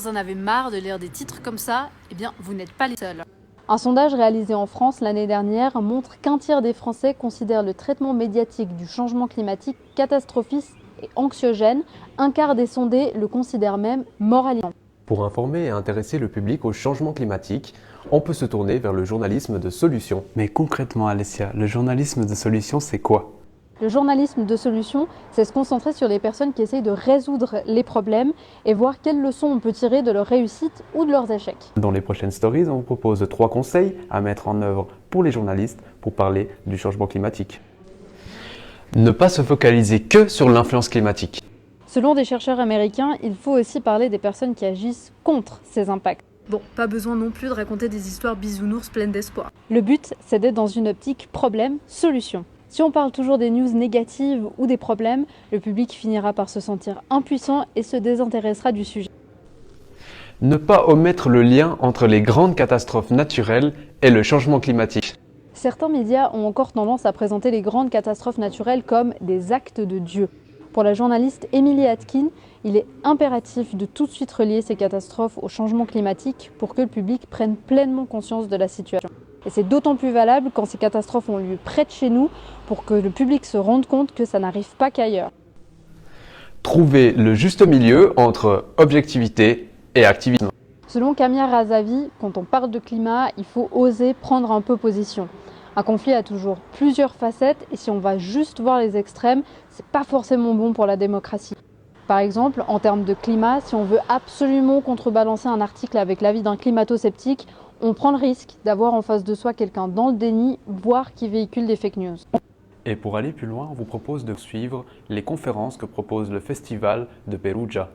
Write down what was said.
vous en avez marre de lire des titres comme ça, eh bien, vous n'êtes pas les seuls. Un sondage réalisé en France l'année dernière montre qu'un tiers des Français considèrent le traitement médiatique du changement climatique catastrophiste et anxiogène. Un quart des sondés le considèrent même moralisant. Pour informer et intéresser le public au changement climatique, on peut se tourner vers le journalisme de solution. Mais concrètement, Alessia, le journalisme de solution, c'est quoi ? Le journalisme de solution, c'est se concentrer sur les personnes qui essayent de résoudre les problèmes et voir quelles leçons on peut tirer de leur réussite ou de leurs échecs. Dans les prochaines stories, on vous propose 3 conseils à mettre en œuvre pour les journalistes pour parler du changement climatique. Ne pas se focaliser que sur l'influence climatique. Selon des chercheurs américains, il faut aussi parler des personnes qui agissent contre ces impacts. Bon, pas besoin non plus de raconter des histoires bisounours pleines d'espoir. Le but, c'est d'être dans une optique problème-solution. Si on parle toujours des news négatives ou des problèmes, le public finira par se sentir impuissant et se désintéressera du sujet. Ne pas omettre le lien entre les grandes catastrophes naturelles et le changement climatique. Certains médias ont encore tendance à présenter les grandes catastrophes naturelles comme des actes de Dieu. Pour la journaliste Emily Atkin, il est impératif de tout de suite relier ces catastrophes au changement climatique pour que le public prenne pleinement conscience de la situation. Et c'est d'autant plus valable quand ces catastrophes ont lieu près de chez nous pour que le public se rende compte que ça n'arrive pas qu'ailleurs. Trouver le juste milieu entre objectivité et activisme. Selon Kamia Razavi, quand on parle de climat, il faut oser prendre un peu position. Un conflit a toujours plusieurs facettes et si on va juste voir les extrêmes, c'est pas forcément bon pour la démocratie. Par exemple, en termes de climat, si on veut absolument contrebalancer un article avec l'avis d'un climato-sceptique, on prend le risque d'avoir en face de soi quelqu'un dans le déni, voire qui véhicule des fake news. Et pour aller plus loin, on vous propose de suivre les conférences que propose le Festival de Perugia.